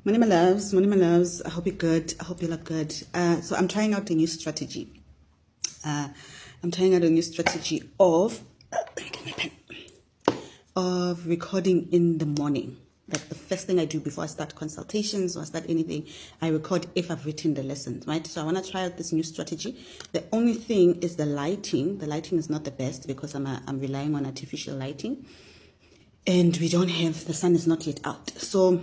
Morning, my loves. Morning, my loves. I hope you're good. I hope you look good. So I'm trying out a new strategy. I'm trying out a new strategy of get my pen, of recording in the morning. Like the first thing I do before I start consultations or start anything, I record if I've written the lessons, right? So I want to try out this new strategy. The only thing is the lighting. The lighting is not the best because I'm relying on artificial lighting, and we don't have, the sun is not yet out. So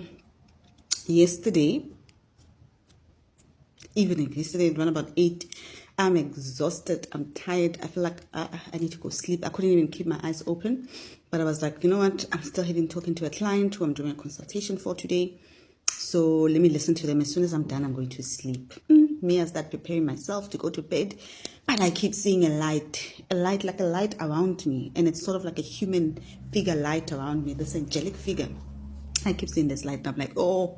yesterday around about 8, I'm exhausted, I'm tired, I feel like I need to go sleep. I couldn't even keep my eyes open, but I was like, you know what, I'm still having talking to a client who I'm doing a consultation for today, so let me listen to them. As soon as I'm done, I'm going to sleep. Me, I start preparing myself to go to bed, and I keep seeing a light around me, and it's sort of like a human figure light around me, this angelic figure. I keep seeing this light, and I'm like, oh,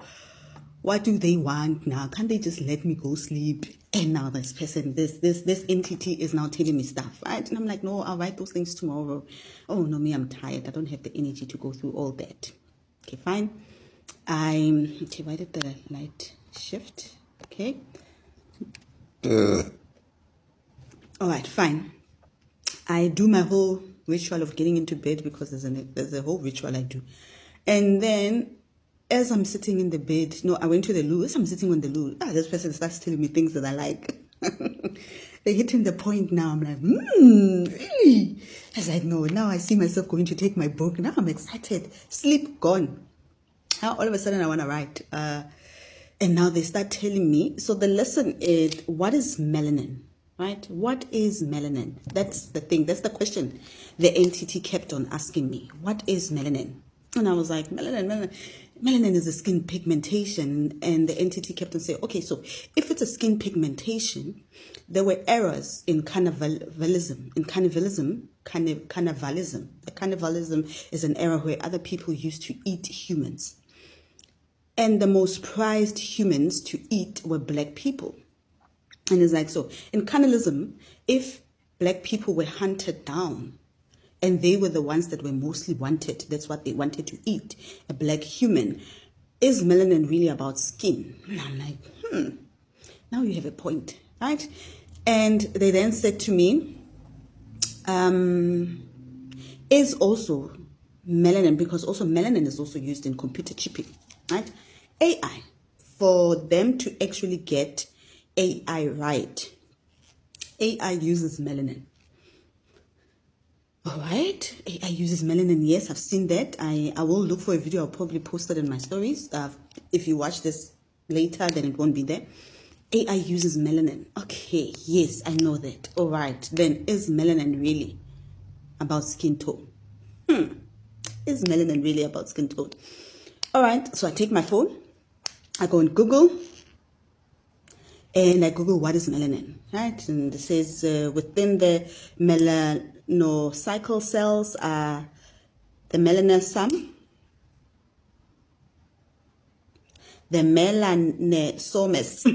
what do they want now? Can't they just let me go sleep? And now this person, this entity is now telling me stuff, right? And I'm like, no, I'll write those things tomorrow. Oh no, me, I'm tired. I don't have the energy to go through all that. Okay, fine. Okay, why did the light shift? Okay. All right, fine. I do my whole ritual of getting into bed because there's a whole ritual I do. And then as I'm sitting in the bed, I went to the loo. As I'm sitting on the loo, this person starts telling me things that I like. They're hitting the point now. I'm like, really? I was like, no, now I see myself going to take my book. Now I'm excited. Sleep gone. Now all of a sudden I want to write. And now they start telling me. So the lesson is, what is melanin? Right? What is melanin? That's the thing. That's the question the entity kept on asking me. What is melanin? And I was like, melanin is a skin pigmentation. And the entity kept on saying, okay, so if it's a skin pigmentation, there were errors in carnivalism. Carnivalism is an era where other people used to eat humans. And the most prized humans to eat were black people. And it's like, so in carnivalism, if black people were hunted down, and they were the ones that were mostly wanted, that's what they wanted to eat, a black human, is melanin really about skin? And I'm like, now you have a point, right? And they then said to me, is also melanin, because also melanin is also used in computer chipping, right? AI, for them to actually get AI right, AI uses melanin. All right, AI uses melanin. Yes, I've seen that. I will look for a video. I'll probably post it in my stories. If you watch this later, then it won't be there. AI uses melanin. Okay, yes, I know that. All right, then is melanin really about skin tone? Is melanin really about skin tone? All right, so I take my phone, I go on Google, and I Google what is melanin, right? And it says within the melanocycle cells are the melanosomes, the melanosomes,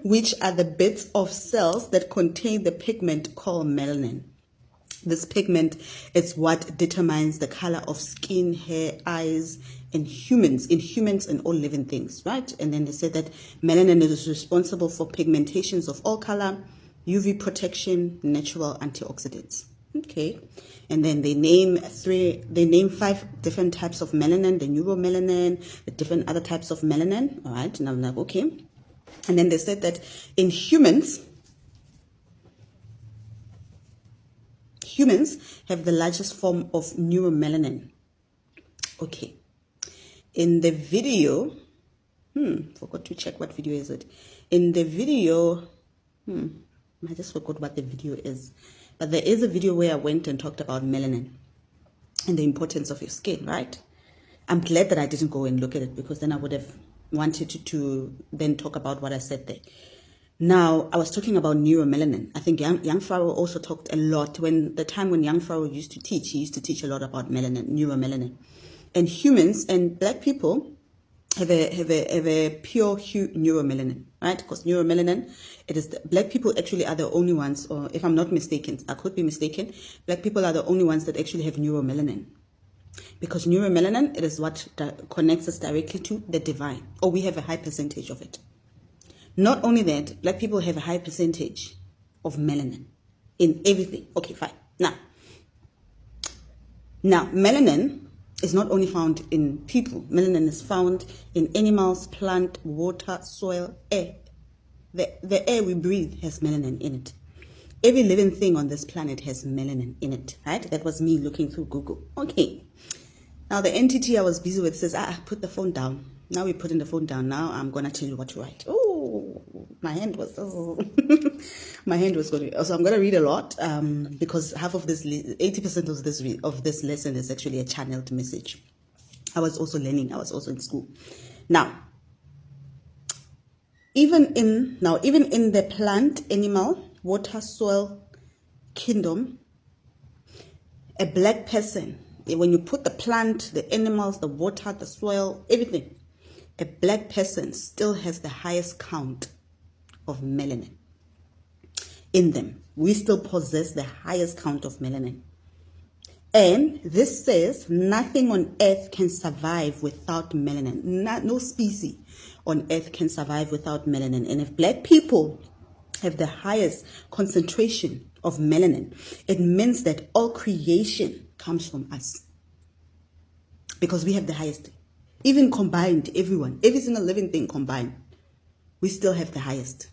which are the bits of cells that contain the pigment called melanin. This pigment is what determines the color of skin, hair, eyes, in humans and all living things, right? And then they said that melanin is responsible for pigmentations of all color, UV protection, natural antioxidants. Okay. And then they name 5 different types of melanin, the neuromelanin, the different other types of melanin. All right. And I'm like, okay. And then they said that in humans have the largest form of neuromelanin. Okay. In the video, forgot to check what video is it. In the video, I just forgot what the video is. But there is a video where I went and talked about melanin and the importance of your skin, right? I'm glad that I didn't go and look at it, because then I would have wanted to then talk about what I said there. Now, I was talking about neuromelanin. I think young Pharaoh also talked a lot. When young Pharaoh used to teach, he used to teach a lot about melanin, neuromelanin. And humans and black people have a pure neuromelanin, right? Because neuromelanin, black people actually are the only ones, or if I'm not mistaken, I could be mistaken, black people are the only ones that actually have neuromelanin. Because neuromelanin, it is what connects us directly to the divine, or we have a high percentage of it. Not only that, black people have a high percentage of melanin in everything. Okay, fine. Now, melanin is not only found in people. Melanin is found in animals, plant, water, soil, air. The air we breathe has melanin in it. Every living thing on this planet has melanin in it, right? That was me looking through Google. Okay. Now, the entity I was busy with says, put the phone down. Now we're putting the phone down. Now I'm going to tell you what to write. Oh, my hand was my hand was going. So I'm going to read a lot because half of this, 80% of this lesson is actually a channeled message. I was also learning. I was also in school. Now, even in the plant, animal, water, soil kingdom, a black person, when you put the plant, the animals, the water, the soil, everything, a black person still has the highest count of melanin in them. We still possess the highest count of melanin. And this says nothing on earth can survive without melanin. No species on earth can survive without melanin. And if black people have the highest concentration of melanin, it means that all creation comes from us. Because we have the highest. Even combined, every single living thing combined, we still have the highest.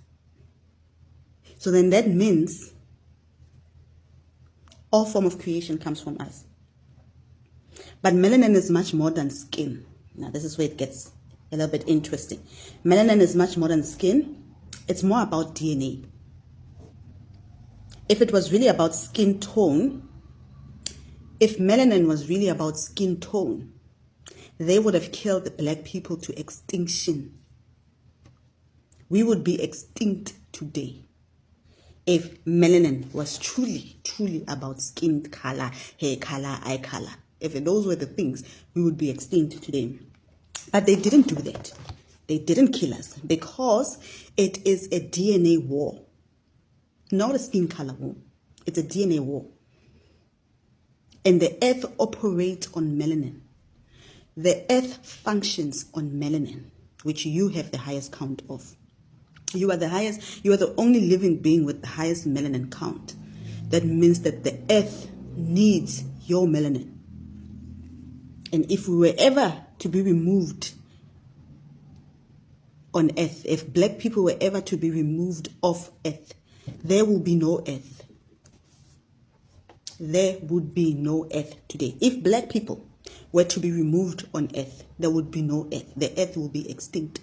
So then that means all form of creation comes from us. But melanin is much more than skin. Now this is where it gets a little bit interesting. Melanin is much more than skin. It's more about DNA. If it was really about skin tone, if melanin was really about skin tone, they would have killed the black people to extinction. We would be extinct today if melanin was truly about skin color, hair color, eye color. If those were the things, we would be extinct today. But they didn't do that. They didn't kill us because it is a DNA war. Not a skin color war. It's a DNA war. And the earth operates on melanin. The earth functions on melanin, which you have the highest count of. You are the only living being with the highest melanin count. That means that the earth needs your melanin. And if we were ever to be removed on earth, if black people were ever to be removed off earth, there will be no earth. There would be no earth today. If black people were to be removed on earth, there would be no earth. The earth will be extinct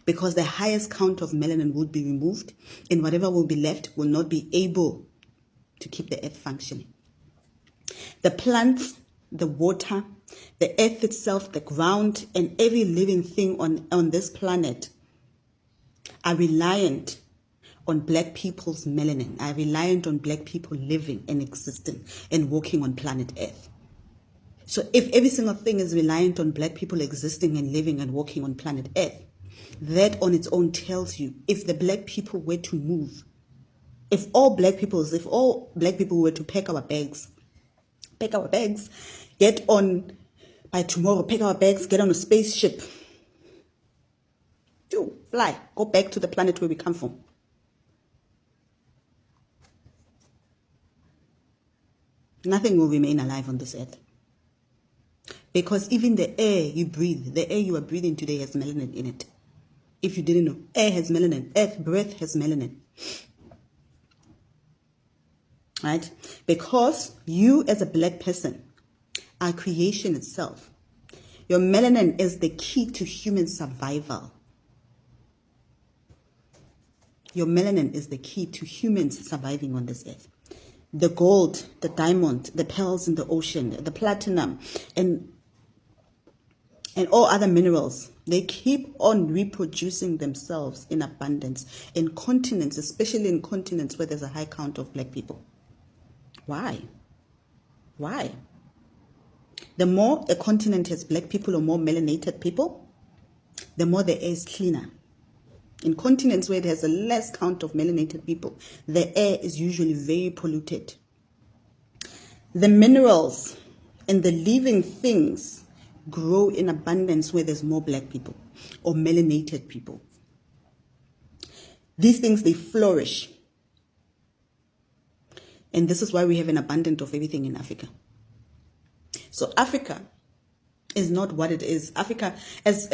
because the highest count of melanin would be removed, and whatever will be left will not be able to keep the earth functioning. The plants, the water, the earth itself, the ground, and every living thing on this planet are reliant on black people's melanin, are reliant on black people living and existing and walking on planet Earth. So if every single thing is reliant on black people existing and living and walking on planet Earth, that on its own tells you if the black people were to move, if all black people were to pack our bags, get on by tomorrow, pack our bags, get on a spaceship, fly, go back to the planet where we come from. Nothing will remain alive on this earth. Because even the air you breathe, the air you are breathing today has melanin in it. If you didn't know, air has melanin. Earth, breath has melanin. Right? Because you as a black person are creation itself. Your melanin is the key to human survival. Your melanin is the key to humans surviving on this earth. The gold, the diamond, the pearls in the ocean, the platinum, and all other minerals, they keep on reproducing themselves in abundance in continents, especially in continents where there's a high count of black people. Why? The more a continent has black people or more melanated people, the more the air is cleaner. In continents where there's a less count of melanated people, the air is usually very polluted. The minerals And the living things grow in abundance where there's more black people or melanated people. These things, they flourish. And this is why we have an abundance of everything in Africa. So Africa is not what it is. Africa, there's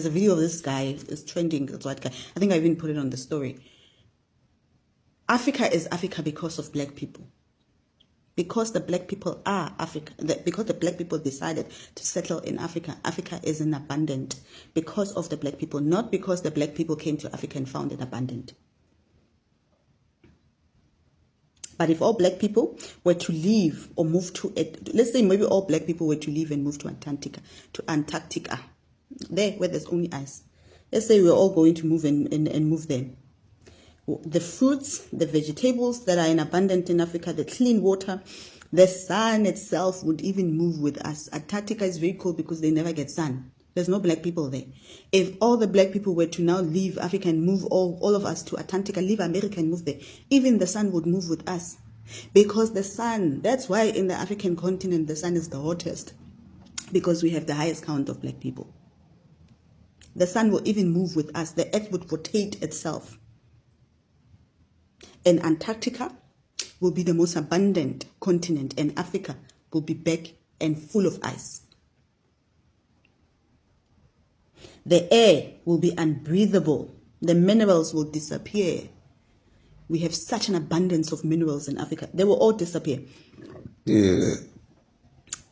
a video of this guy is trending. This white guy. I think I even put it on the story. Africa is Africa because of black people. Because the black people are Africa. Because the black people decided to settle in Africa. Africa is an abundant because of the black people, not because the black people came to Africa and found it abundant. But if all black people were to leave or move to it, let's say maybe all black people were to leave and move to Antarctica, there where there's only ice. Let's say we're all going to move and move there. The fruits, the vegetables that are in abundance in Africa, the clean water, the sun itself would even move with us. Antarctica is very cold because they never get sun. There's no black people there. If all the black people were to now leave Africa and move all of us to Antarctica, leave America and move there, even the sun would move with us. Because the sun, that's why in the African continent, the sun is the hottest. Because we have the highest count of black people. The sun will even move with us. The earth would rotate itself. And Antarctica will be the most abundant continent, and Africa will be back and full of ice. The air will be unbreathable. The minerals will disappear. We have such an abundance of minerals in Africa. They will all disappear. Yeah.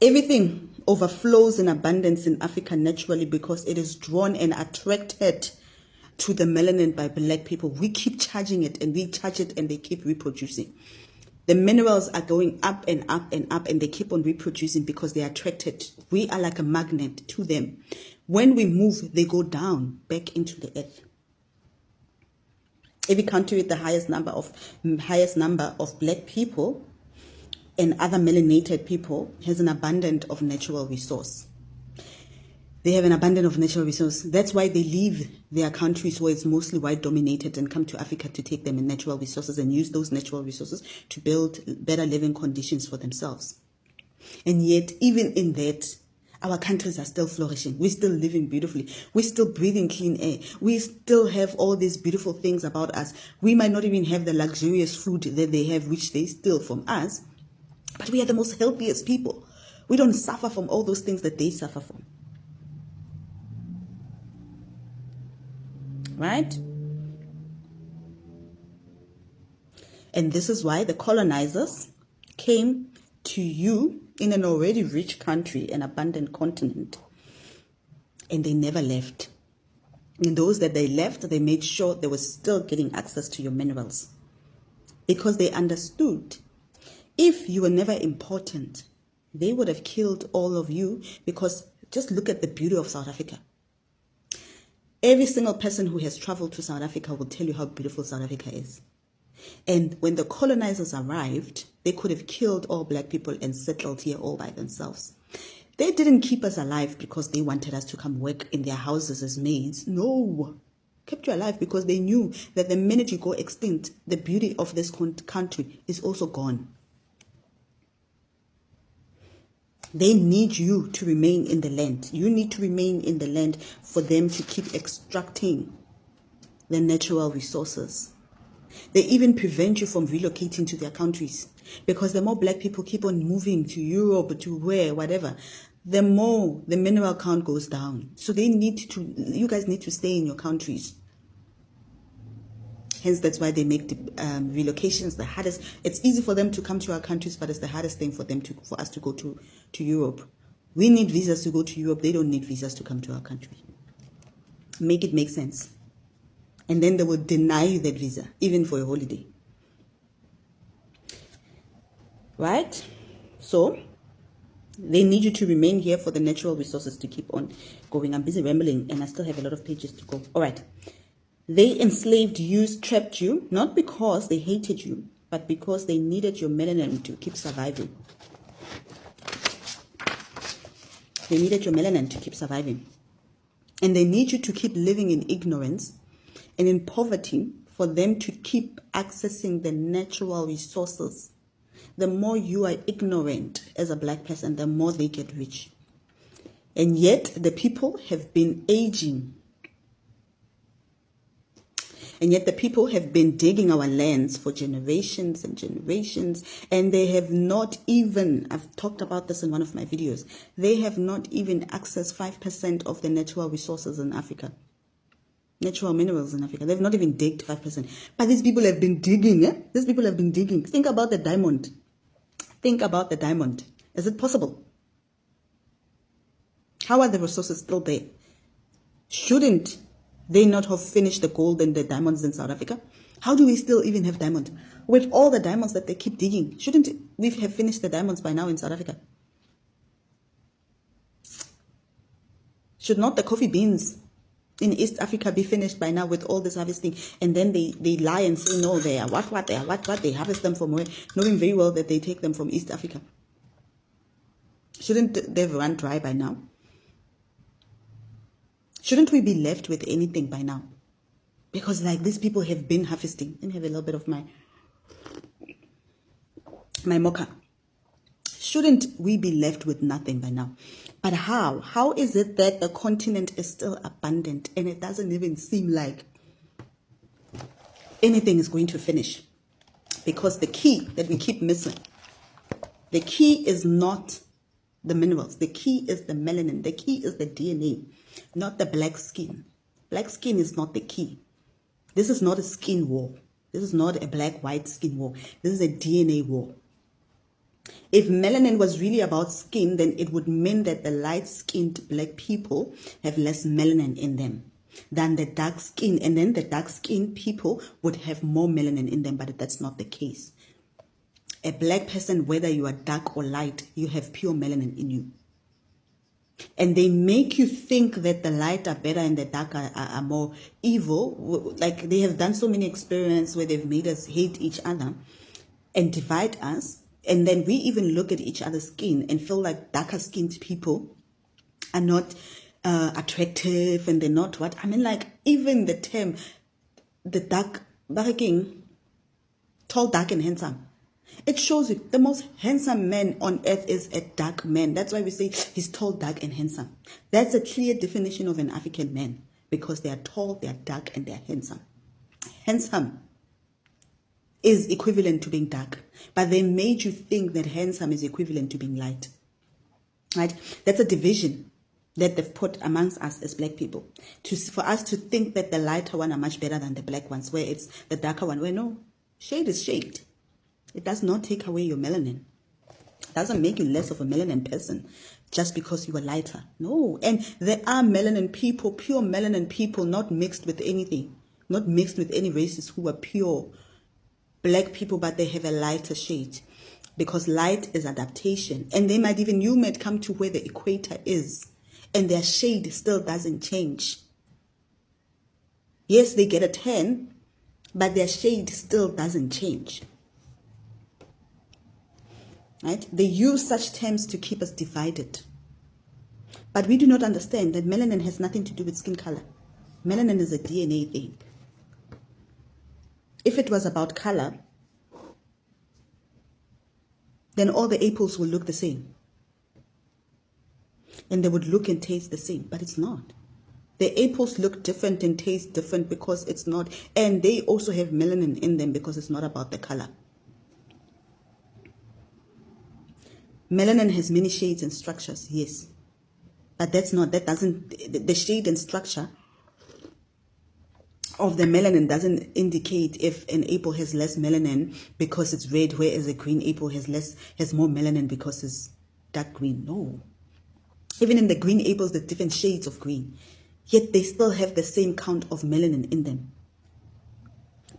Everything overflows in abundance in Africa naturally because it is drawn and attracted to the melanin by black people. We keep charging it and we charge it and they keep reproducing. The minerals are going up and up and up and they keep on reproducing because they are attracted. We are like a magnet to them. When we move, they go down back into the earth. Every country with the highest number of black people and other melanated people has an abundance of natural resource. They have an abundance of natural resource. That's why they leave their countries where it's mostly white dominated and come to Africa to take them in natural resources and use those natural resources to build better living conditions for themselves. And yet, even in that, our countries are still flourishing. We're still living beautifully. We're still breathing clean air. We still have all these beautiful things about us. We might not even have the luxurious food that they have, which they steal from us, but we are the most healthiest people. We don't suffer from all those things that they suffer from. Right? And this is why the colonizers came to you in an already rich country, an abundant continent, and they never left. And those that they left, they made sure they were still getting access to your minerals because they understood if you were never important, they would have killed all of you because just look at the beauty of South Africa. Every single person who has traveled to South Africa will tell you how beautiful South Africa is. And when the colonizers arrived, they could have killed all black people and settled here all by themselves. They didn't keep us alive because they wanted us to come work in their houses as maids. No. Kept you alive because they knew that the minute you go extinct, the beauty of this country is also gone. They need you to remain in the land. You need to remain in the land for them to keep extracting the natural resources. They even prevent you from relocating to their countries because the more black people keep on moving to Europe, to where, whatever, the more the mineral count goes down. So you guys need to stay in your countries. Hence, that's why they make the relocations the hardest. It's easy for them to come to our countries, but it's the hardest thing for us to go to Europe. We need visas to go to Europe. They don't need visas to come to our country. Make it make sense. And then they will deny you that visa, even for a holiday. Right? So, they need you to remain here for the natural resources to keep on going. I'm busy rambling and I still have a lot of pages to go. All right. They enslaved you, trapped you, not because they hated you, but because they needed your melanin to keep surviving. They needed your melanin to keep surviving. And they need you to keep living in ignorance and in poverty for them to keep accessing the natural resources The more you are ignorant as a black person, the more they get rich. And yet the people have been aging. And yet the people have been digging our lands for generations and generations, and they have not even, I've talked about this in one of my videos, they have not even accessed 5% of the natural resources in Africa. Natural minerals in Africa. They've not even digged 5%. But these people have been digging. Eh? These people have been digging. Think about the diamond. Think about the diamond. Is it possible? How are the resources still there? Shouldn't they not have finished the gold and the diamonds in South Africa? How do we still even have diamonds? With all the diamonds that they keep digging, shouldn't we have finished the diamonds by now in South Africa? Should not the coffee beans in East Africa be finished by now with all this harvesting? And then they lie and say, no, they are what, they are what, they harvest them from where, knowing very well that they take them from East Africa. Shouldn't they have run dry by now? Shouldn't we be left with anything by now? Because like these people have been harvesting. Let me have a little bit of my mocha. Shouldn't we be left with nothing by now? But how? How is it that the continent is still abundant and it doesn't even seem like anything is going to finish? Because the key that we keep missing, the key is not the minerals. The key is the melanin. The key is the DNA, not the black skin. Black skin is not the key. This is not a skin war. This is not a black-white skin war. This is a DNA war. If melanin was really about skin, then it would mean that the light-skinned black people have less melanin in them than the dark skin. And then the dark-skinned people would have more melanin in them, but that's not the case. A black person, whether you are dark or light, you have pure melanin in you. And they make you think that the light are better and the dark are more evil. Like they have done so many experiments where they've made us hate each other and divide us. And then we even look at each other's skin and feel like darker skinned people are not attractive and they're not what. I mean, like even the term, the dark, barking, tall, dark and handsome. It shows you the most handsome man on earth is a dark man. That's why we say he's tall, dark, and handsome. That's a clear definition of an African man because they are tall, they are dark, and they are handsome. Handsome is equivalent to being dark, but they made you think that handsome is equivalent to being light. Right? That's a division that they've put amongst us as black people for us to think that the lighter one are much better than the black ones, where it's the darker one, where no, shade is shade. It does not take away your melanin. It doesn't make you less of a melanin person just because you are lighter. No. And there are melanin people, pure melanin people, not mixed with anything, not mixed with any races who are pure black people, but they have a lighter shade because light is adaptation. And they might even, you might come to where the equator is and their shade still doesn't change. Yes, they get a tan, but their shade still doesn't change. Right? They use such terms to keep us divided. But we do not understand that melanin has nothing to do with skin color. Melanin is a DNA thing. If it was about color, then all the apples will look the same. And they would look and taste the same, but it's not. The apples look different and taste different because it's not. And they also have melanin in them because it's not about the color. Melanin has many shades and structures, yes. But the shade and structure of the melanin doesn't indicate if an apple has less melanin because it's red, whereas a green apple has more melanin because it's dark green. No. Even in the green apples, there's different shades of green. Yet they still have the same count of melanin in them.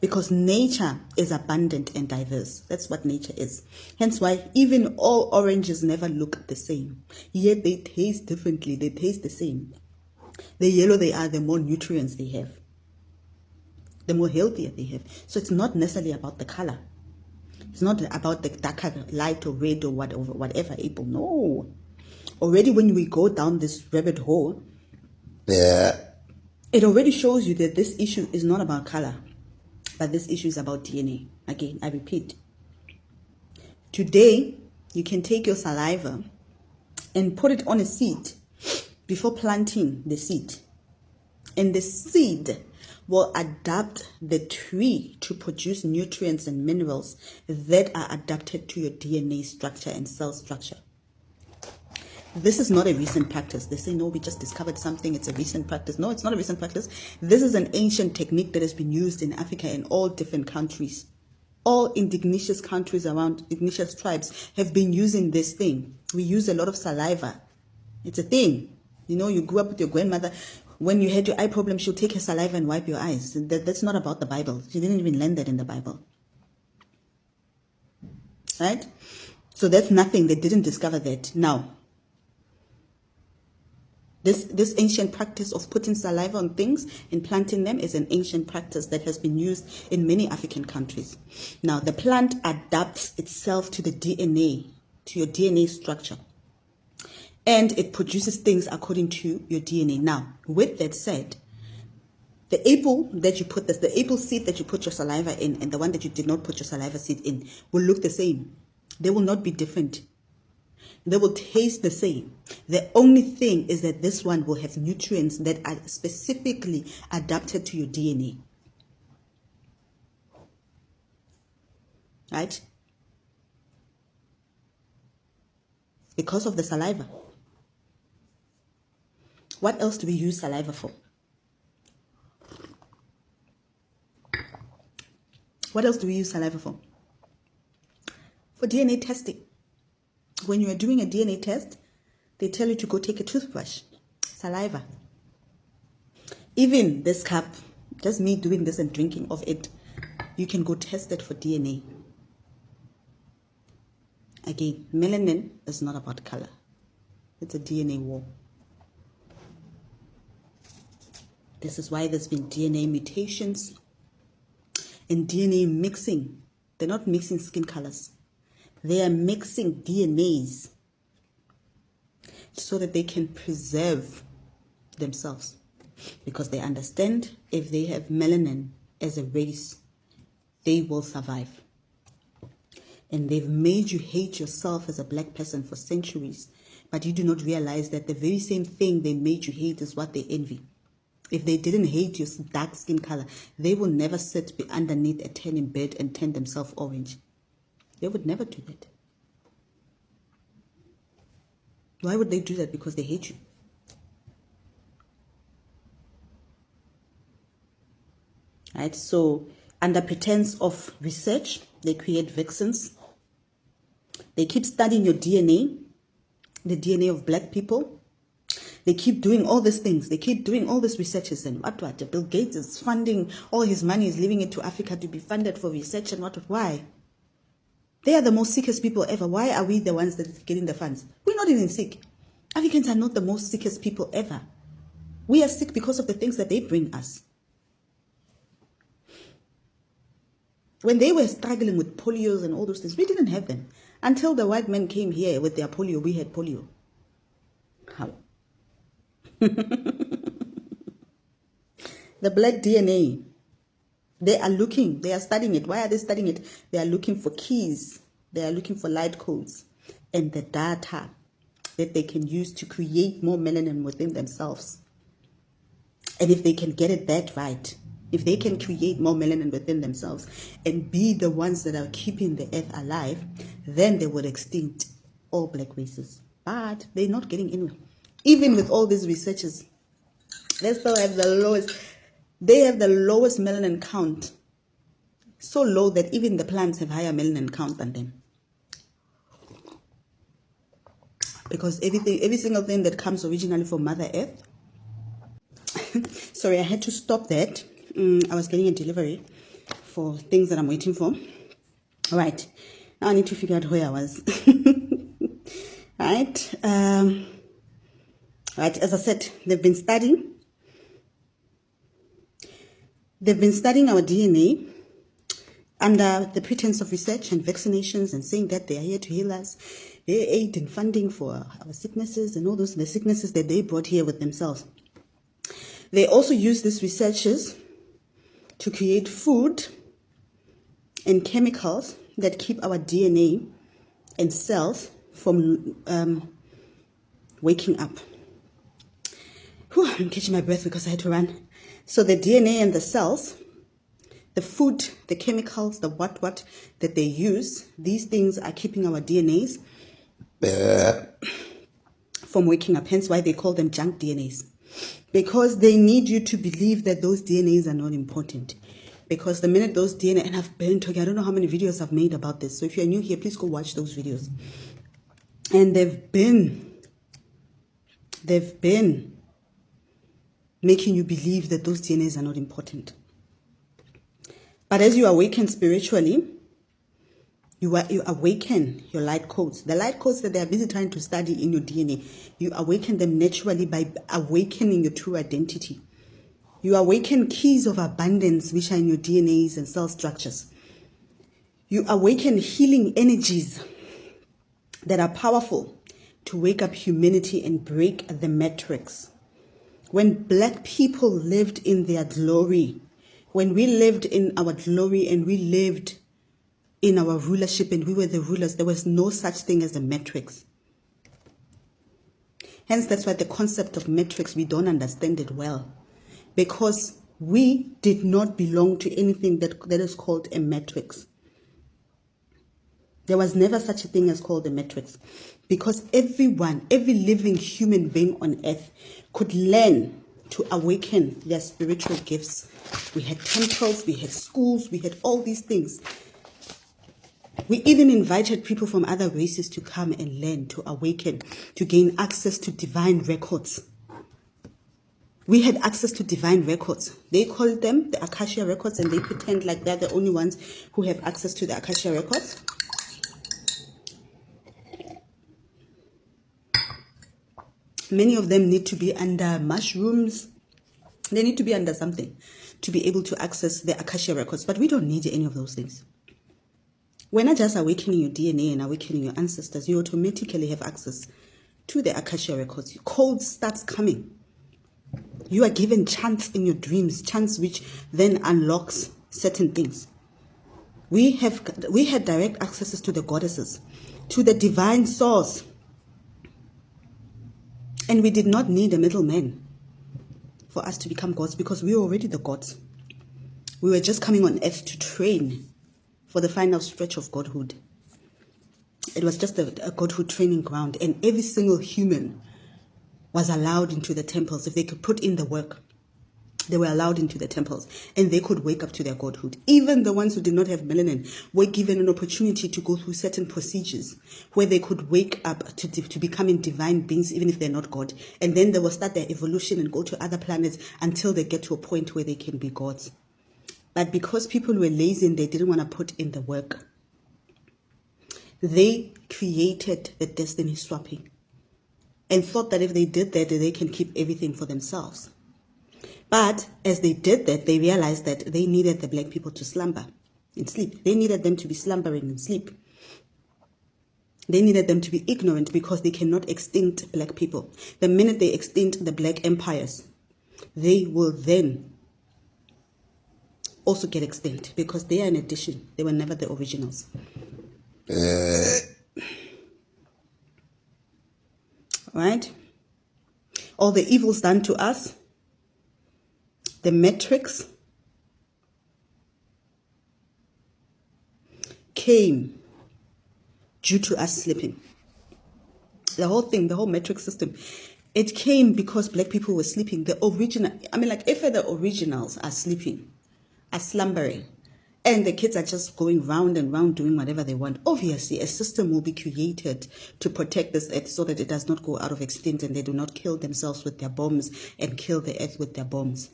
Because nature is abundant and diverse. That's what nature is. Hence why even all oranges never look the same. Yet they taste differently. They taste the same. The yellow they are, the more nutrients they have. The more healthier they have. So it's not necessarily about the color. It's not about the darker light or red or whatever apple. No. Already when we go down this rabbit hole, it already shows you that this issue is not about color. But this issue is about DNA. Again, I repeat. Today, you can take your saliva and put it on a seed before planting the seed. And the seed will adapt the tree to produce nutrients and minerals that are adapted to your DNA structure and cell structure. This is not a recent practice. They say, no, we just discovered something. It's a recent practice. No, it's not a recent practice. This is an ancient technique that has been used in Africa in all different countries. All indigenous countries around, indigenous tribes have been using this thing. We use a lot of saliva. It's a thing. You know, you grew up with your grandmother. When you had your eye problem, she'll take her saliva and wipe your eyes. That's not about the Bible. She didn't even learn that in the Bible. Right? So that's nothing. They didn't discover that. Now, this ancient practice of putting saliva on things and planting them is an ancient practice that has been used in many African countries. Now, the plant adapts itself to the DNA, to your DNA structure. And it produces things according to your DNA. Now, with that said, the apple that you put this, the apple seed that you put your saliva in and the one that you did not put your saliva seed in will look the same. They will not be different. They will taste the same. The only thing is that this one will have nutrients that are specifically adapted to your DNA. Right? Because of the saliva. What else do we use saliva for? What else do we use saliva for? For DNA testing. When you are doing a DNA test, they tell you to go take a toothbrush, saliva. Even this cup, just me doing this and drinking of it, you can go test it for DNA. Again, melanin is not about color. It's a DNA war. This is why there's been DNA mutations and DNA mixing. They're not mixing skin colors. They are mixing DNAs so that they can preserve themselves. Because they understand if they have melanin as a race, they will survive. And they've made you hate yourself as a black person for centuries. But you do not realize that the very same thing they made you hate is what they envy. If they didn't hate your dark skin color, they will never sit underneath a tent in bed and turn themselves orange. They would never do that. Why would they do that? Because they hate you. Right? So, under pretense of research, they create vaccines. They keep studying your DNA, the DNA of black people. They keep doing all these things. They keep doing all these researches and what. Bill Gates is funding, all his money is leaving it to Africa to be funded for research and what. Why? They are the most sickest people ever. Why are we the ones that are getting the funds? We're not even sick. Africans are not the most sickest people ever. We are sick because of the things that they bring us. When they were struggling with polios and all those things, we didn't have them. Until the white men came here with their polio, we had polio. How? The black DNA. They are studying it. Why are they studying it? They are looking for keys. They are looking for light codes and the data that they can use to create more melanin within themselves. And if they can get it that right, if they can create more melanin within themselves and be the ones that are keeping the earth alive, then they would extinct all black races. But they're not getting anywhere. Even with all these researchers, they still have the lowest. They have the lowest melanin count. So low that even the plants have higher melanin count than them. Because every single thing that comes originally from Mother Earth. Sorry, I had to stop that. I was getting a delivery for things that I'm waiting for. All right. Now I need to figure out where I was. Right. Right. As I said, they've been studying our DNA under the pretense of research and vaccinations and saying that they are here to heal us. They aid in funding for our sicknesses and all those, the sicknesses that they brought here with themselves. They also use these researchers to create food and chemicals that keep our DNA and cells from waking up. Whew, I'm catching my breath because I had to run. So the DNA and the cells, the food, the chemicals, the what that they use, these things are keeping our DNAs from waking up. Hence why they call them junk DNAs. Because they need you to believe that those DNAs are not important. Because the minute those DNA, and I've been talking, I don't know how many videos I've made about this. So if you're new here, please go watch those videos. And they've been making you believe that those DNAs are not important. But as you awaken spiritually, you awaken your light codes. The light codes that they are busy trying to study in your DNA, you awaken them naturally by awakening your true identity. You awaken keys of abundance which are in your DNAs and cell structures. You awaken healing energies that are powerful to wake up humanity and break the matrix. When black people lived in their glory, when we lived in our glory and we lived in our rulership and we were the rulers, there was no such thing as a matrix. Hence, that's why the concept of matrix, we don't understand it well. Because we did not belong to anything that is called a matrix. There was never such a thing as called a matrix. Because everyone, every living human being on earth could learn to awaken their spiritual gifts. We had temples, we had schools, we had all these things. We even invited people from other races to come and learn, to awaken, to gain access to divine records. We had access to divine records. They call them the Akasha records, and they pretend like they're the only ones who have access to the Akasha records. Many of them need to be under mushrooms. They need to be under something to be able to access the Akasha records. But we don't need any of those things. We're not just awakening your DNA and awakening your ancestors. You automatically have access to the Akasha records. Code starts coming. You are given chants in your dreams, chants which then unlocks certain things. We had direct accesses to the goddesses, to the divine source. And we did not need a middleman for us to become gods because we were already the gods. We were just coming on earth to train for the final stretch of godhood. It was just a godhood training ground, and every single human was allowed into the temples. If they could put in the work, they were allowed into the temples, and they could wake up to their godhood. Even the ones who did not have melanin were given an opportunity to go through certain procedures where they could wake up to becoming divine beings, even if they're not God. And then they will start their evolution and go to other planets until they get to a point where they can be gods. But because people were lazy and they didn't want to put in the work, they created the destiny swapping and thought that if they did that, they can keep everything for themselves. But as they did that, they realized that they needed the black people to slumber and sleep. They needed them to be slumbering and sleep. They needed them to be ignorant because they cannot extinct black people. The minute they extinct the black empires, they will then also get extinct because they are an addition. They were never the originals. Right? All the evils done to us, the matrix came due to us sleeping. The whole thing, the whole matrix system, it came because black people were sleeping. The original, if the originals are sleeping, are slumbering, and the kids are just going round and round doing whatever they want, obviously a system will be created to protect this earth so that it does not go out of extinct and they do not kill themselves with their bombs and kill the earth with their bombs.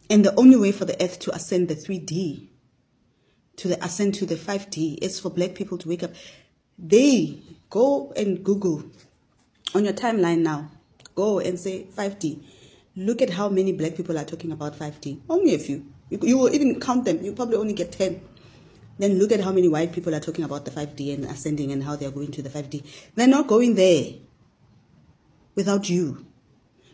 And the only way for the earth to ascend the 3D, to ascend to the 5D, is for black people to wake up. They go and Google on your timeline now. Go and say 5D. Look at how many black people are talking about 5D. Only a few. You will even count them. You probably only get 10. Then look at how many white people are talking about the 5D and ascending and how they're going to the 5D. They're not going there without you.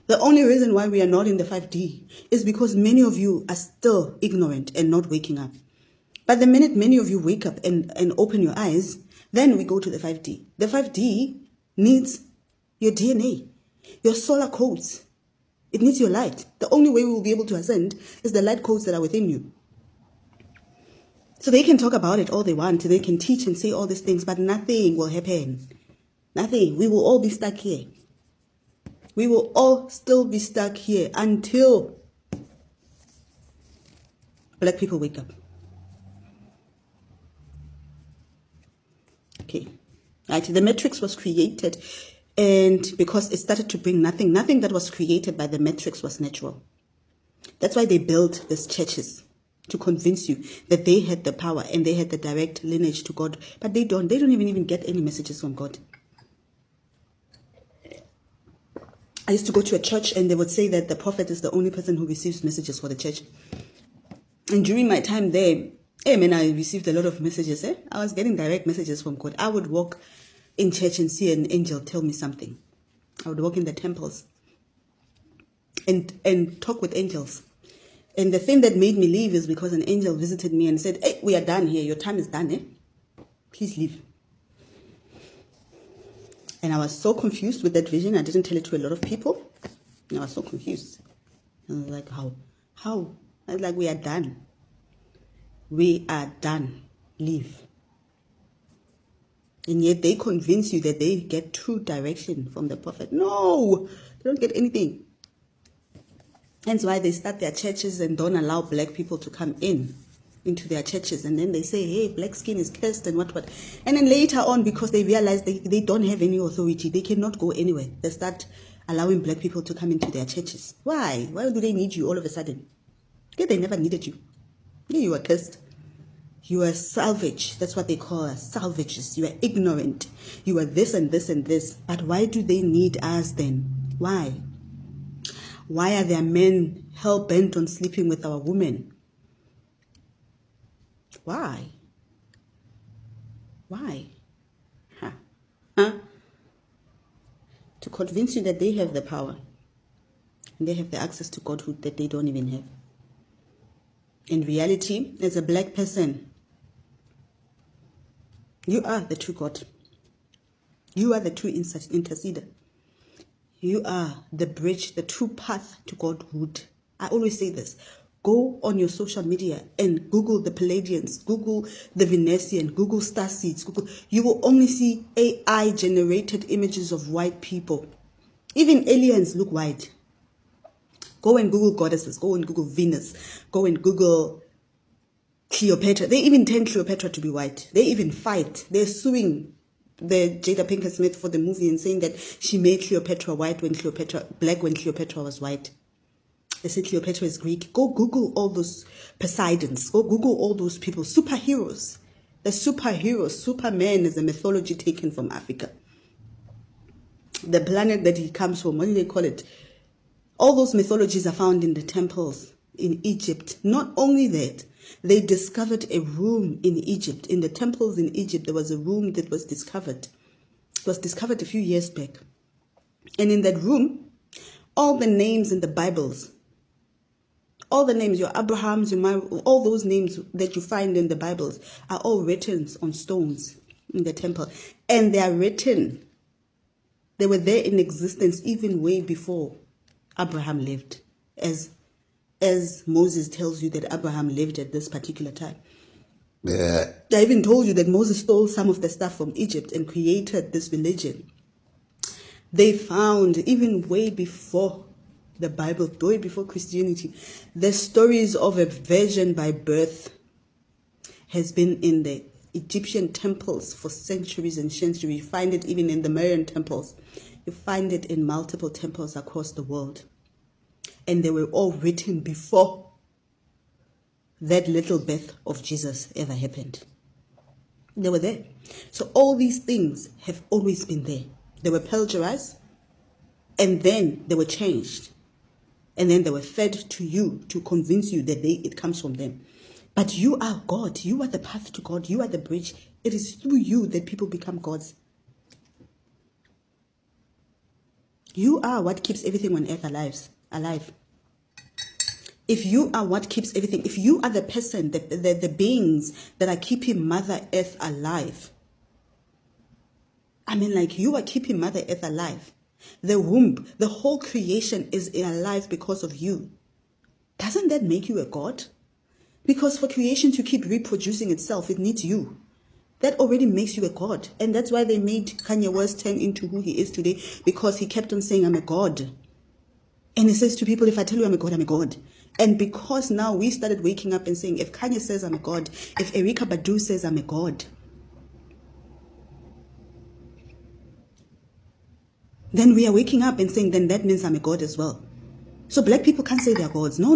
The only reason why we are not in the 5D is because many of you are still ignorant and not waking up. But the minute many of you wake up and open your eyes, Then we go to the 5D. The 5D needs your DNA, your solar codes. It needs your light. The only way we will be able to ascend is the light codes that are within you. So they can talk about it all they want. They can teach and say all these things, but nothing will happen. Nothing. We will all be stuck here. We will all still be stuck here until black people wake up. Okay. Right. The matrix was created, and because it started to bring nothing that was created by the matrix was natural. That's why they built these churches, to convince you that they had the power and they had the direct lineage to God. But they don't. They don't even get any messages from God. I used to go to a church and they would say that the prophet is the only person who receives messages for the church. And during my time there, I received a lot of messages. I was getting direct messages from God. I would walk in church and see an angel tell me something. I would walk in the temples and talk with angels. And the thing that made me leave is because an angel visited me and said, "Hey, we are done here. Your time is done. Please leave." And I was so confused with that vision. I didn't tell it to a lot of people. And I was so confused. I was like, how? I was like, we are done. We are done. Leave. And yet they convince you that they get true direction from the prophet. No, they don't get anything. That's why they start their churches and don't allow black people to come into their churches. And then they say, hey, black skin is cursed and what. And then later on, because they realize they don't have any authority, they cannot go anywhere. They start allowing black people to come into their churches. Why? Why do they need you all of a sudden? Yeah, they never needed you. Yeah, you are cursed. You are salvage. That's what they call us, salvages. You are ignorant. You are this and this and this. But why do they need us then? Why? Why are their men hell-bent on sleeping with our women? Why? Why? Huh? To convince you that they have the power. And they have the access to Godhood that they don't even have. In reality, as a black person, you are the true God. You are the true interceder. You are the bridge, the true path to Godhood. I always say this. Go on your social media and Google the Palladians, Google the Venusian, Google star seeds. You will only see AI-generated images of white people. Even aliens look white. Go and Google goddesses. Go and Google Venus. Go and Google Cleopatra. They even tend Cleopatra to be white. They even fight. They're suing the Jada Pinkett Smith for the movie and saying that she made Cleopatra black when Cleopatra was white. They say Cleopatra is Greek. Go Google all those Poseidons. Go Google all those people. Superheroes. The superheroes. Superman is a mythology taken from Africa. The planet that he comes from, what do they call it? All those mythologies are found in the temples in Egypt. Not only that, they discovered a room in Egypt. In the temples in Egypt, there was a room that was discovered. It was discovered a few years back. And in that room, all the names in the Bibles, all the names, your Abrahams, all those names that you find in the Bibles are all written on stones in the temple. And they are written, they were there in existence even way before Abraham lived, as Moses tells you that Abraham lived at this particular time. Yeah. I even told you that Moses stole some of the stuff from Egypt and created this religion. They found, even way before the Bible, way before Christianity, the stories of a virgin by birth has been in the Egyptian temples for centuries and centuries. You find it even in the Mayan temples. You find it in multiple temples across the world. And they were all written before that little birth of Jesus ever happened. They were there. So all these things have always been there. They were plagiarized, and then they were changed. And then they were fed to you to convince you that it comes from them. But you are God. You are the path to God. You are the bridge. It is through you that people become gods. You are what keeps everything on earth alive. If you are what keeps everything, if you are the person, the beings that are keeping Mother Earth alive, I mean, like, you are keeping Mother Earth alive. The womb, the whole creation is alive because of you. Doesn't that make you a god? Because for creation to keep reproducing itself, it needs you. That already makes you a god. And that's why they made Kanye West turn into who he is today, because he kept on saying, I'm a god. And he says to people, if I tell you I'm a god, I'm a god. And because now we started waking up and saying, if Kanye says I'm a god, if Erykah Badu says I'm a god, then we are waking up and saying, then that means I'm a god as well. So black people can't say they're gods. No.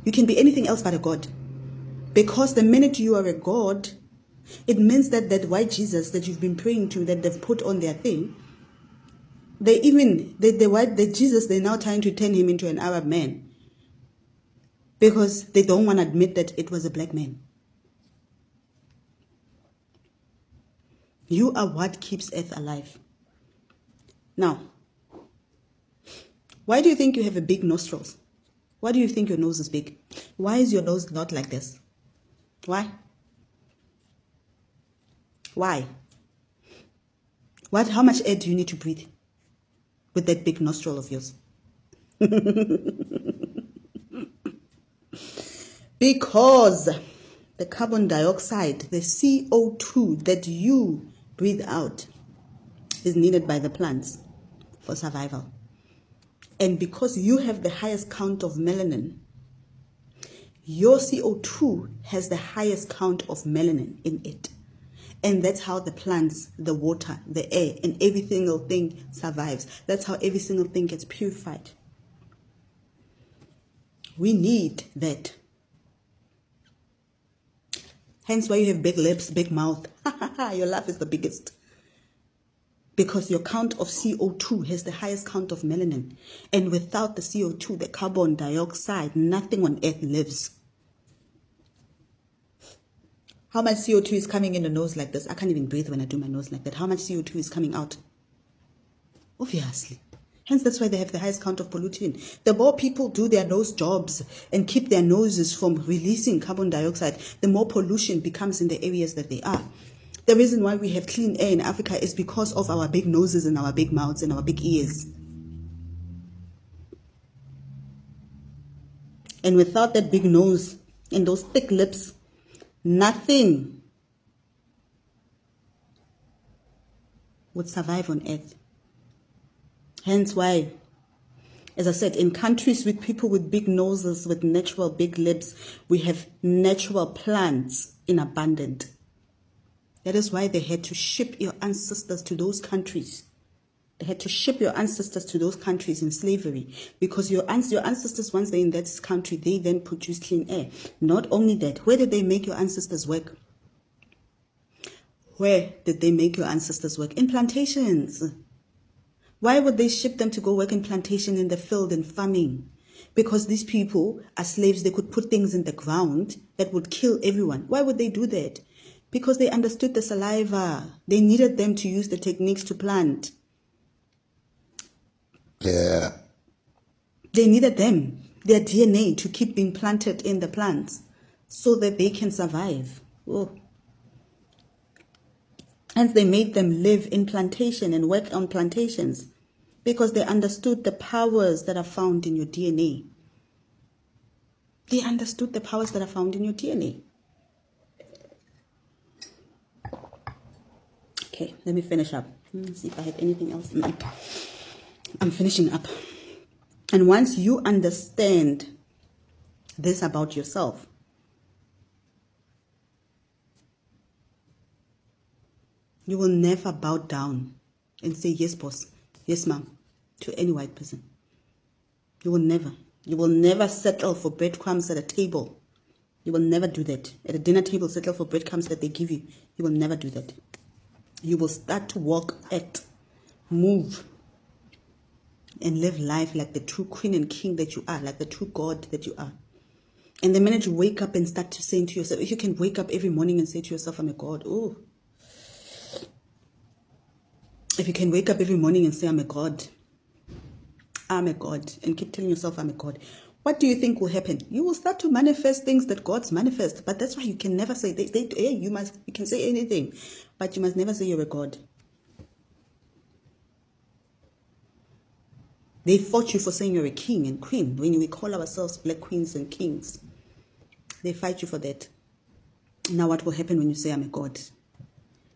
You can be anything else but a god. Because the minute you are a god, it means that that white Jesus that you've been praying to, that they've put on their thing, the Jesus, they're now trying to turn him into an Arab man. Because they don't want to admit that it was a black man. You are what keeps Earth alive. Now, why do you think you have a big nostrils? Why do you think your nose is big? Why is your nose not like this? Why? Why? How much air do you need to breathe with that big nostril of yours? Because the carbon dioxide, the CO2 that you breathe out, is needed by the plants for survival. And because you have the highest count of melanin, your CO2 has the highest count of melanin in it. And that's how the plants, the water, the air, and every single thing survives. That's how every single thing gets purified. We need that. Hence why you have big lips, big mouth. Your laugh is the biggest. Because your count of CO2 has the highest count of melanin. And without the CO2, the carbon dioxide, nothing on earth lives. How much CO2 is coming in the nose like this? I can't even breathe when I do my nose like that. How much CO2 is coming out? Obviously. Hence, that's why they have the highest count of pollution. The more people do their nose jobs and keep their noses from releasing carbon dioxide, the more pollution becomes in the areas that they are. The reason why we have clean air in Africa is because of our big noses and our big mouths and our big ears. And without that big nose and those thick lips, nothing would survive on earth. Hence why, as I said, in countries with people with big noses, with natural big lips, we have natural plants in abundance. That is why they had to ship your ancestors to those countries. They had to ship your ancestors to those countries in slavery. Because your ancestors, once they're in that country, they then produce clean air. Not only that, where did they make your ancestors work? Where did they make your ancestors work? In plantations. Why would they ship them to go work in plantation in the field and farming? Because these people are slaves. They could put things in the ground that would kill everyone. Why would they do that? Because they understood the saliva. They needed them to use the techniques to plant. Yeah. They needed them, their DNA, to keep being planted in the plants so that they can survive. Oh. Hence, they made them live in plantation and work on plantations because they understood the powers that are found in your DNA. They understood the powers that are found in your DNA. Okay, let me finish up. Let me see if I have anything else. I'm finishing up. And once you understand this about yourself, you will never bow down and say, yes, boss, yes, ma'am, to any white person. You will never. You will never settle for breadcrumbs at a table. You will never do that. At a dinner table, settle for breadcrumbs that they give you. You will never do that. You will start to walk, act, move, and live life like the true queen and king that you are, like the true God that you are. And the minute you wake up and start to saying to yourself, if you can wake up every morning and say to yourself, I'm a God, oh. If you can wake up every morning and say, I'm a God, and keep telling yourself, I'm a God, what do you think will happen? You will start to manifest things that God's manifest. But that's why you can never say, you can say anything, but you must never say you're a God. They fought you for saying you're a king and queen. When we call ourselves black queens and kings, they fight you for that. Now what will happen when you say I'm a god?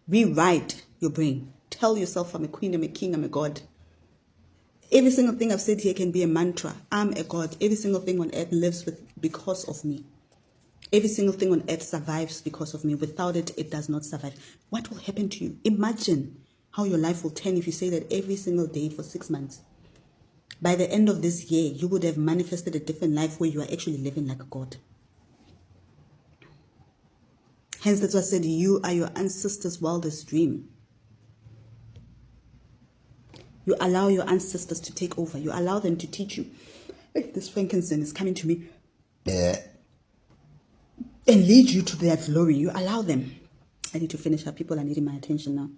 Rewrite your brain. Tell yourself I'm a queen, I'm a king, I'm a god. Every single thing I've said here can be a mantra. I'm a god. Every single thing on earth lives because of me. Every single thing on earth survives because of me. Without it, it does not survive. What will happen to you? Imagine how your life will turn if you say that every single day for 6 months. By the end of this year, you would have manifested a different life where you are actually living like a god. Hence, that's why I said you are your ancestors' wildest dream. You allow your ancestors to take over. You allow them to teach you. This frankincense is coming to me. And lead you to their glory. You allow them. I need to finish up. People are needing my attention now.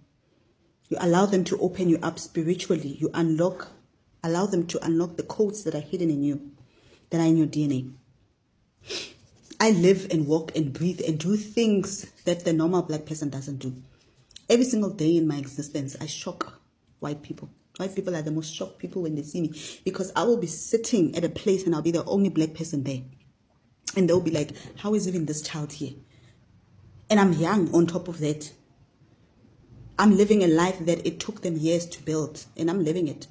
You allow them to open you up spiritually. You allow them to unlock the codes that are hidden in you, that are in your DNA. I live and walk and breathe and do things that the normal black person doesn't do. Every single day in my existence, I shock white people. White people are the most shocked people when they see me, because I will be sitting at a place and I'll be the only black person there. And they'll be like, how is even this child here? And I'm young on top of that. I'm living a life that it took them years to build, and I'm living it.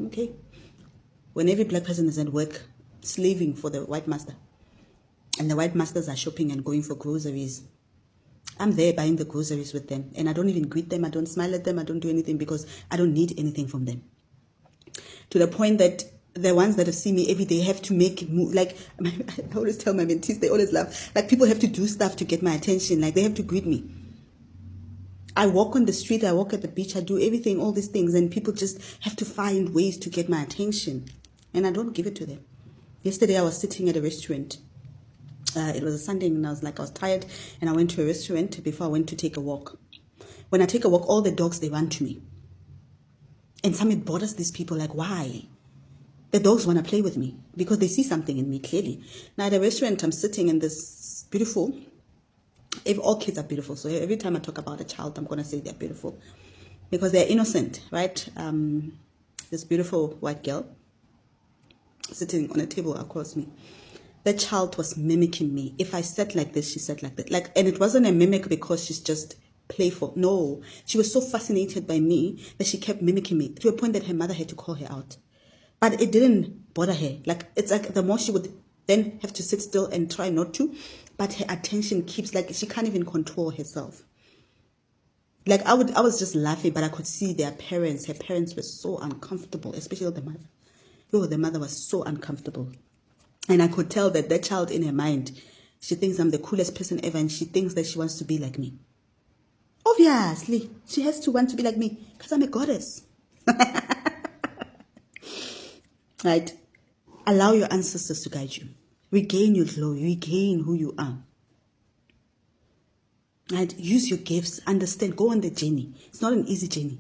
Okay. When every black person is at work, slaving for the white master, and the white masters are shopping and going for groceries, I'm there buying the groceries with them, and I don't even greet them, I don't smile at them, I don't do anything, because I don't need anything from them. To the point that the ones that have seen me every day have to make move. Like, I always tell my mentees, they always laugh. Like, people have to do stuff to get my attention. Like, they have to greet me. I walk on the street, I walk at the beach, I do everything, all these things, and people just have to find ways to get my attention. And I don't give it to them. Yesterday, I was sitting at a restaurant. It was a Sunday, and I was tired, and I went to a restaurant before I went to take a walk. When I take a walk, all the dogs, they run to me. And something bothers these people, like, why? The dogs want to play with me because they see something in me clearly. Now at the restaurant, I'm sitting in this beautiful, if all kids are beautiful, so every time I talk about a child, I'm going to say they're beautiful because they're innocent, right? This beautiful white girl sitting on a table across me. That child was mimicking me. If I sat like this, she sat like that. And it wasn't a mimic because she's just playful. No, she was so fascinated by me that she kept mimicking me to a point that her mother had to call her out. But it didn't bother her. It's like the more she would then have to sit still and try not to, but her attention keeps, like, she can't even control herself. Like, I was just laughing, but I could see her parents were so uncomfortable, especially the mother. The mother was so uncomfortable. And I could tell that child in her mind, she thinks I'm the coolest person ever, and she thinks that she wants to be like me. Obviously, she has to want to be like me because I'm a goddess. Right? Allow your ancestors to guide you. Regain your glory. Regain who you are. Right? Use your gifts. Understand. Go on the journey. It's not an easy journey.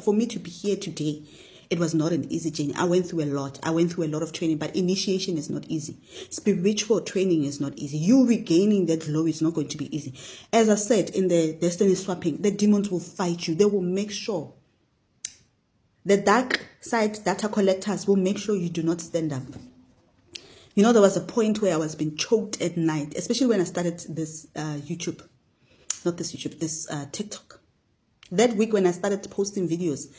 For me to be here today, it was not an easy journey. I went through a lot. I went through a lot of training, but initiation is not easy. Spiritual training is not easy. You regaining that glory is not going to be easy. As I said, in the destiny swapping, the demons will fight you. They will make sure. The dark side data collectors will make sure you do not stand up. There was a point where I was being choked at night, especially when I started this this TikTok. That week when I started posting videos,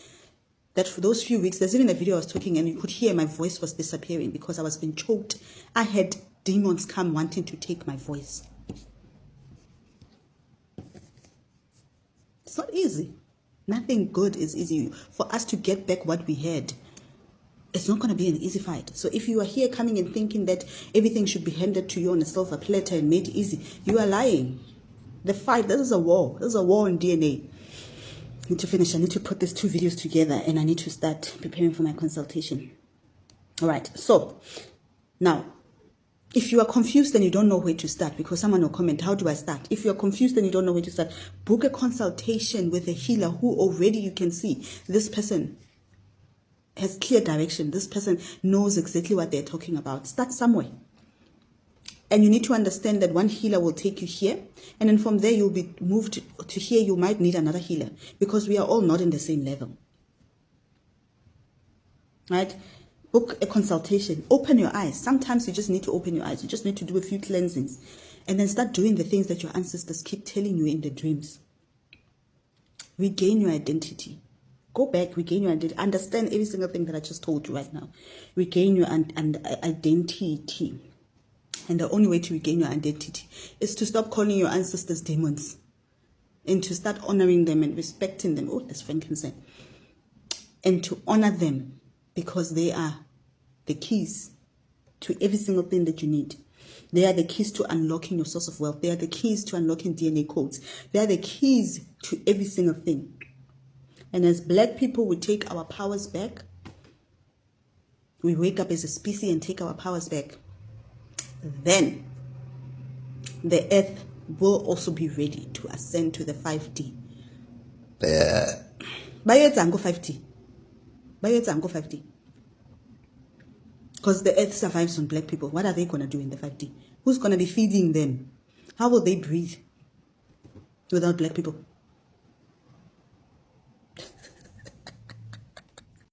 that for those few weeks, there's even a video I was talking and you could hear my voice was disappearing because I was being choked. I had demons come wanting to take my voice. It's not easy. Nothing good is easy. For us to get back what we had, it's not going to be an easy fight. So if you are here coming and thinking that everything should be handed to you on a silver platter and made easy, you are lying. The fight, this is a war. This is a war in DNA. I need to finish. I need to put these 2 videos together and I need to start preparing for my consultation. All right. So now, if you are confused and you don't know where to start, because someone will comment, how do I start? If you're confused and you don't know where to start, book a consultation with a healer who already you can see this person has clear direction. This person knows exactly what they're talking about. Start somewhere. And you need to understand that one healer will take you here. And then from there, you'll be moved to here. You might need another healer because we are all not in the same level. Right? Book a consultation. Open your eyes. Sometimes you just need to open your eyes. You just need to do a few cleansings. And then start doing the things that your ancestors keep telling you in the dreams. Regain your identity. Go back, regain your identity. Understand every single thing that I just told you right now. Regain your identity. And the only way to regain your identity is to stop calling your ancestors demons. And to start honoring them and respecting them. Oh, that's frankincense. And to honor them because they are the keys to every single thing that you need. They are the keys to unlocking your source of wealth. They are the keys to unlocking DNA codes. They are the keys to every single thing. And as Black people, we take our powers back. We wake up as a species and take our powers back. Then the earth will also be ready to ascend to the 5D. Bayetsango 5D. Bayetsango 5D. Because the earth survives on Black people. What are they going to do in the 5D? Who's going to be feeding them? How will they breathe without Black people?